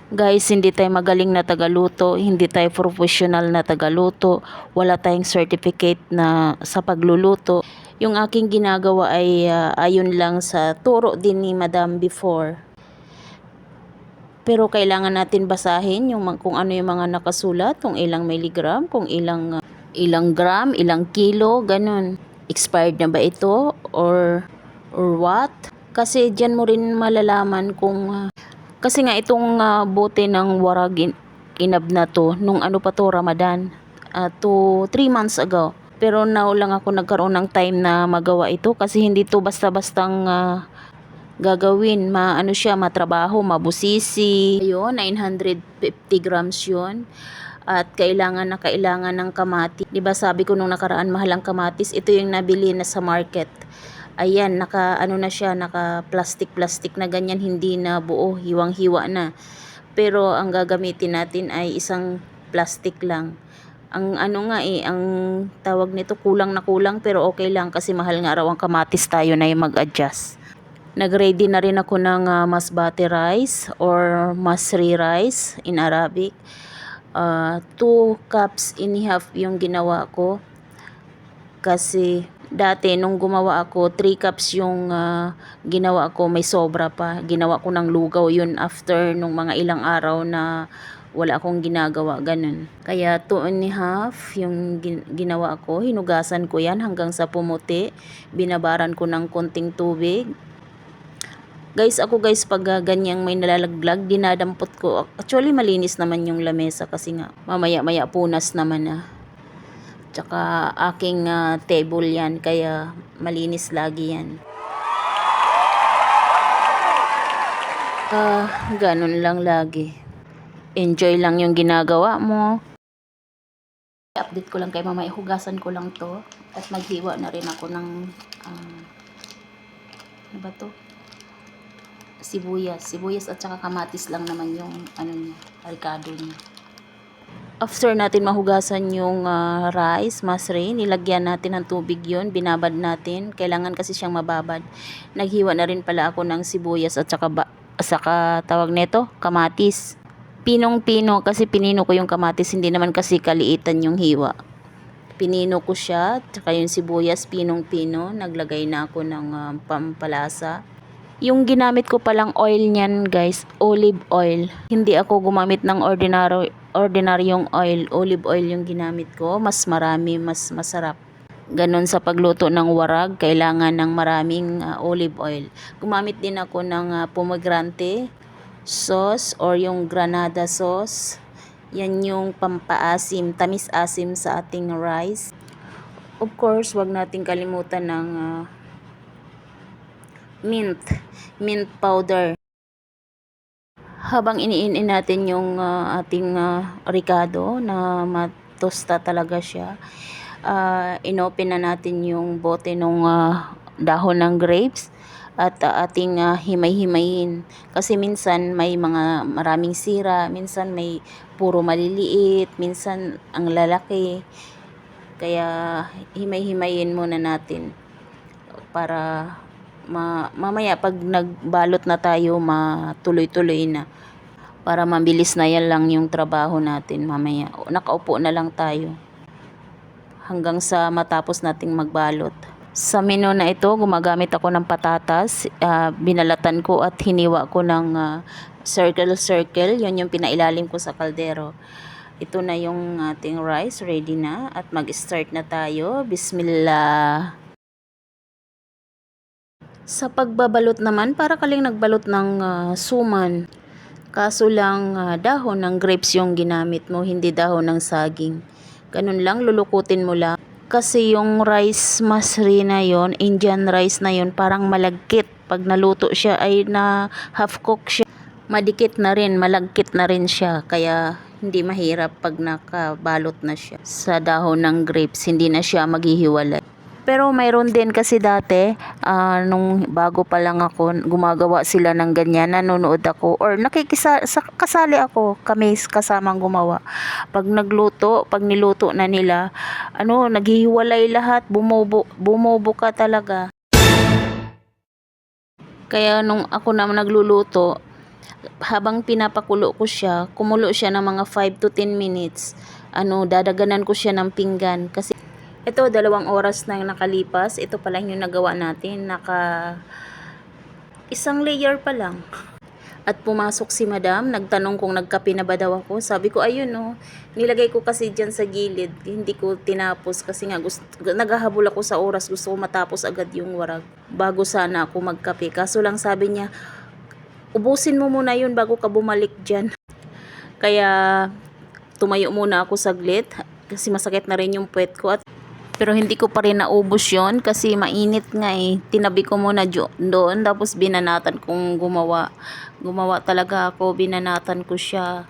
Guys, hindi tayo magaling na tagaluto, hindi tayo professional na tagaluto, wala tayong certificate na sa pagluluto. Yung aking ginagawa ay ayon lang sa turo din ni Madam before. Pero kailangan natin basahin yung kung ano yung mga nakasulat, kung ilang miligram, kung ilang gram, ilang kilo, ganun. Expired na ba ito or what? Kasi diyan mo rin malalaman kung kasi nga itong bote ng warag inab na to, nung ano pa to, Ramadan, 3 months ago. Pero now lang ako nagkaroon ng time na magawa ito kasi hindi to basta-bastang gagawin. Ano siya, matrabaho, mabusisi. Ayun, 950 grams yun. At kailangan ng kamatis. Diba sabi ko nung nakaraan mahal ang kamatis, ito yung nabili na sa market. Ayan, naka plastic na ganyan, hindi na buo, hiwang-hiwa na. Pero ang gagamitin natin ay isang plastic lang. Ang ang tawag nito kulang na kulang, pero okay lang kasi mahal nga raw ang kamatis, tayo na yung mag-adjust. Nag-ready na rin ako ng masbate rice or masri rice in Arabic. 2 cups and a half yung ginawa ko. Kasi dati nung gumawa ako 3 cups yung ginawa ko, may sobra pa. Ginawa ko ng lugaw yun after nung mga ilang araw na wala akong ginagawa, ganun. Kaya 2 and a half yung ginawa ko. Hinugasan ko yan hanggang sa pumuti. Binabaran ko ng konting tubig. Guys, pag ganyang may nalalaglag, dinadampot ko. Actually, malinis naman yung lamesa kasi nga mamaya-maya punas naman na. Tsaka aking table yan, kaya malinis lagi yan. Ganun lang lagi. Enjoy lang yung ginagawa mo. Update ko lang kay mama, ihugasan ko lang to. At maghiwa na rin ako ng ano ba to? Sibuyas at saka kamatis lang naman yung niya, ricado niya. After natin mahugasan yung rice, masri, nilagyan natin ng tubig yun, binabad natin. Kailangan kasi siyang mababad. Naghiwa na rin pala ako ng sibuyas at saka tawag nito, kamatis. Pinong-pino kasi pinino ko yung kamatis, hindi naman kasi kaliitan yung hiwa. Pinino ko siya, tsaka yung sibuyas, pinong-pino. Naglagay na ako ng pampalasa. Yung ginamit ko palang oil niyan, guys, olive oil. Hindi ako gumamit ng ordinaryong oil. Olive oil yung ginamit ko. Mas marami, mas masarap. Ganon sa pagluto ng warag, kailangan ng maraming olive oil. Gumamit din ako ng pomegranate sauce or yung granada sauce. Yan yung pampaasim, tamis-asim sa ating rice. Of course, wag nating kalimutan ng mint powder. Habang iniinin natin yung ating ricado na matosta talaga siya, inopen na natin yung bote ng dahon ng grapes at ating himay-himayin. Kasi minsan may maraming sira, minsan may puro maliliit, minsan ang lalaki. Kaya himay-himayin muna natin para mamaya pag nagbalot na tayo, matuloy-tuloy na. Para mabilis na yan lang yung trabaho natin mamaya. Nakaupo na lang tayo hanggang sa matapos nating magbalot. Sa menu na ito, gumagamit ako ng patatas. Binalatan ko at hiniwa ko ng circle. Yun yung pinailalim ko sa kaldero. Ito na yung ating rice, ready na. At mag-start na tayo. Bismillah. Sa pagbabalot naman, para kaling nagbalot ng suman. Kaso lang dahon ng grapes yung ginamit mo, hindi dahon ng saging. Ganun lang, lulukutin mo lang. Kasi yung rice masri na yon, Indian rice na yon, parang malagkit. Pag naluto siya ay na half cook siya. Madikit na rin, malagkit na rin siya. Kaya hindi mahirap pag nakabalot na siya sa dahon ng grapes, hindi na siya maghihiwalay. Pero mayroon din kasi dati, nung bago pa lang ako, gumagawa sila ng ganyan, nanonood ako, or kasali ako, kami kasamang gumawa. Pag niluto na nila, naghihiwalay lahat, bumubo ka talaga. Kaya nung ako naman nagluluto, habang pinapakulo ko siya, kumulo siya ng mga 5 to 10 minutes. Dadaganan ko siya ng pinggan kasi ito 2 oras na nakalipas. Ito pa lang yung nagawa natin, isang layer pa lang. At pumasok si madam, nagtanong kung nagkape na ba daw ako. Sabi ko, ayun nilagay ko kasi dyan sa gilid. Hindi ko tinapos kasi nga naghahabol ako sa oras. Gusto ko matapos agad yung warag bago sana ako magkape. Kaso lang sabi niya, ubusin mo muna yun bago ka bumalik dyan. Kaya tumayo muna ako saglit kasi masakit na rin yung puwet ko. Pero hindi ko pa rin naubos yun kasi mainit nga Tinabi ko muna doon tapos binanatan kong gumawa. Gumawa talaga ako, binanatan ko siya.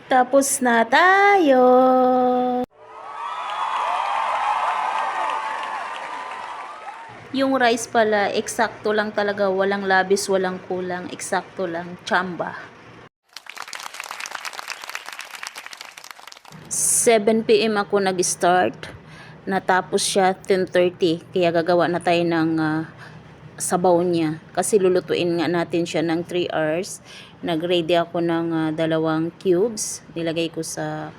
Tapos na tayo! Yung rice pala, eksakto lang talaga. Walang labis, walang kulang. Eksakto lang. Chamba. 7 PM ako nag-start. Natapos siya 10:30. Kaya gagawa na tayo ng sabaw niya. Kasi lulutuin nga natin siya ng 3 hours. Nag-ready ako ng 2 cubes. Nilagay ko sa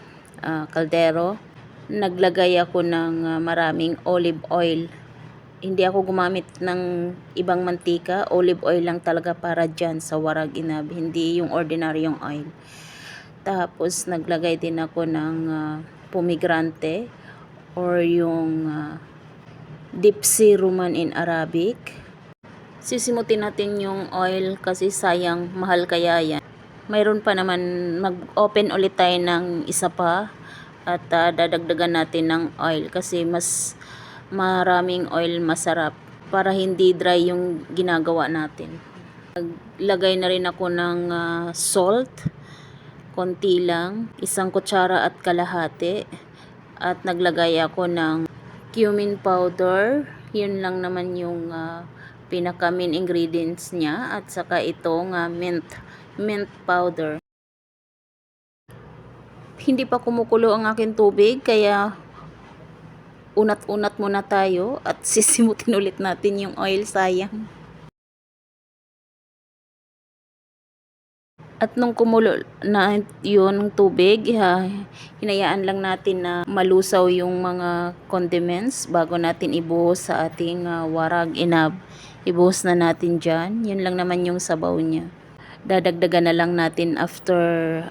kaldero. Naglagay ako ng maraming olive oil. Hindi ako gumamit ng ibang mantika. Olive oil lang talaga para dyan sa warag inab. Hindi yung ordinaryong oil. Tapos naglagay din ako ng pomegranate or yung Dipsy Roman in Arabic. Sisimutin natin yung oil kasi sayang, mahal kaya yan. Mayroon pa naman, mag-open ulit tayo ng isa pa at dadagdagan natin ng oil kasi mas maraming oil masarap para hindi dry yung ginagawa natin. Naglagay na rin ako ng salt, konti lang, 1 kutsara at kalahati, at naglagay ako ng cumin powder. Yun lang naman yung pinaka main ingredients niya, at saka itong mint powder. Hindi pa kumukulo ang aking tubig kaya unat-unat muna tayo at sisimutin ulit natin yung oil, sayang. At nung kumulo na yung tubig, hinayaan lang natin na malusaw yung mga condiments bago natin ibuhos sa ating warag inab. Ibuhos na natin dyan. Yun lang naman yung sabaw niya. Dadagdagan na lang natin after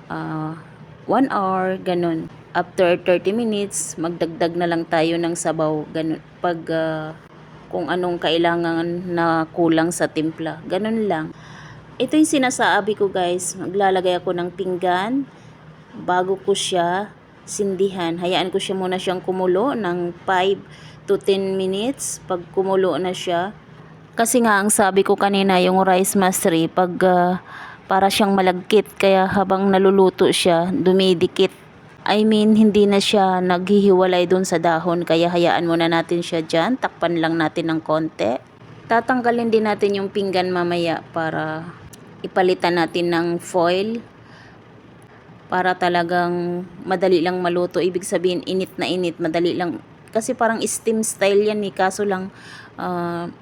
1 hour, ganun. After 30 minutes, magdagdag na lang tayo ng sabaw. Ganun. Pag kung anong kailangan na kulang sa timpla. Ganun lang. Ito yung sinasabi ko guys. Maglalagay ako ng pinggan bago ko siya sindihan. Hayaan ko siya muna siyang kumulo ng 5 to 10 minutes. Pag kumulo na siya. Kasi nga ang sabi ko kanina yung rice mastery, pag para siyang malagkit, kaya habang naluluto siya, dumidikit. I mean, hindi na siya naghihiwalay dun sa dahon, kaya hayaan muna natin siya dyan. Takpan lang natin ng konti. Tatanggalin din natin yung pinggan mamaya para ipalitan natin ng foil para talagang madali lang maluto. Ibig sabihin, init na init, madali lang. Kasi parang steam style yan kaso lang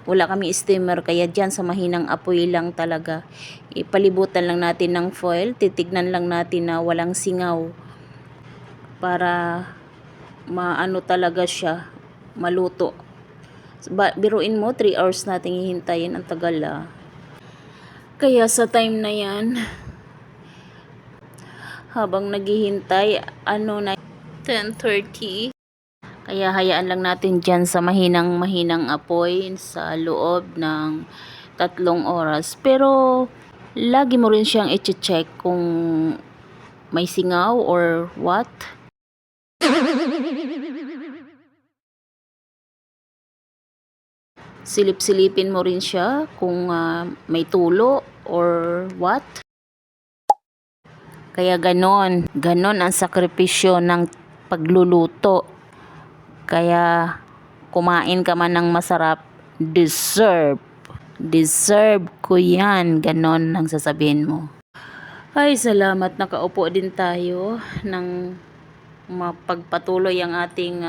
wala kami steamer, kaya dyan sa mahinang apoy lang talaga. Ipalibutan lang natin ng foil, titignan lang natin na walang singaw para maano talaga siya, maluto. Biruin mo, 3 hours natin hihintayin, ang tagal Kaya sa time na yan, habang naghihintay, na 10:30. Kaya hayaan lang natin dyan sa mahinang apoy sa loob ng 3 oras. Pero lagi mo rin siyang i-check kung may singaw or what. Silip-silipin mo rin siya kung may tulo or what. Kaya ganon ang sakripisyo ng pagluluto. Kaya kumain ka man ng masarap, deserve. Deserve ko yan. Ganon ang sasabihin mo. Ay, salamat. Nakaupo din tayo ng mapagpatuloy ang ating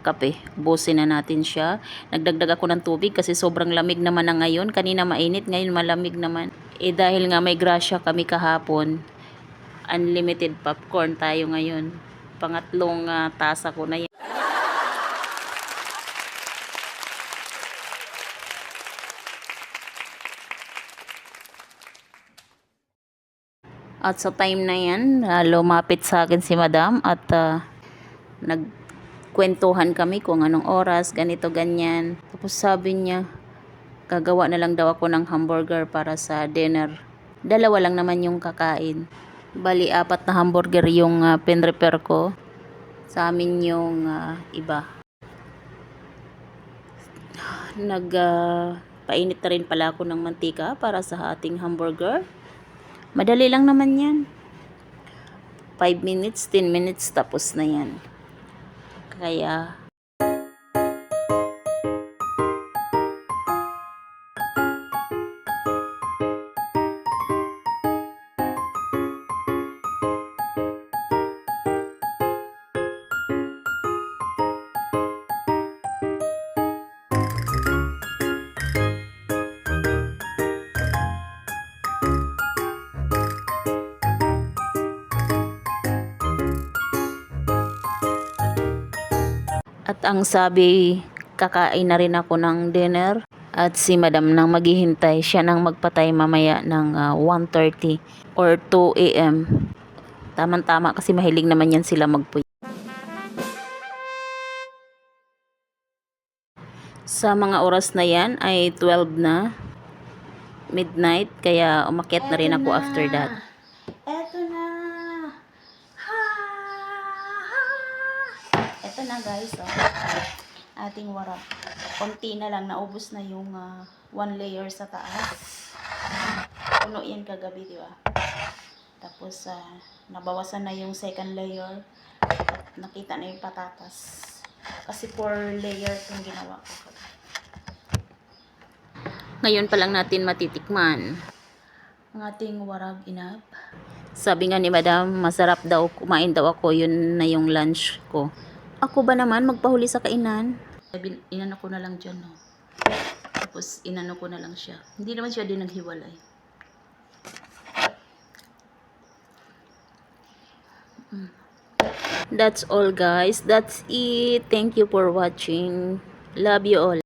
kape. Ubusin na natin siya. Nagdagdag ako ng tubig kasi sobrang lamig naman na ngayon. Kanina mainit, ngayon malamig naman. Dahil nga may grasya kami kahapon, unlimited popcorn tayo ngayon. Pangatlong tasa ko na yan. At sa time na yan, lumapit sa akin si madam at nagkwentuhan kami kung anong oras, ganito, ganyan. Tapos sabi niya, gagawa na lang daw ako ng hamburger para sa dinner. Dalawa lang naman yung kakain. Bali, 4 na hamburger yung pinrepare ko. Sa amin yung iba. Painit na rin pala ako ng mantika para sa ating hamburger. Madali lang naman yan. 5 minutes, 10 minutes, tapos na yan. Kaya, at ang sabi, kakain na rin ako ng dinner. At si madam nang maghihintay, siya nang magpatay mamaya ng 1:30 or 2 a.m. Tamang-tama kasi mahilig naman yan sila magpuy. Sa mga oras na yan ay 12 na, midnight, kaya umakyat na rin ako after that. Eto na! Eto na guys, ating warap. Konti na lang, naubos na yung 1 layer sa taas. Puno yan kagabi, di ba? Tapos nabawasan na yung second layer. At nakita na yung patatas. Kasi 4 layer yung ginawa ko. Ngayon pa lang natin matitikman ang ating warag inap. Sabi nga ni madam, masarap daw, kumain daw ako, yun na yung lunch ko. Ako ba naman magpahuli sa kainan? Inano ko na lang dyan, no? Tapos inano ko na lang siya. Hindi naman siya din naghiwalay. That's all guys. That's it. Thank you for watching. Love you all.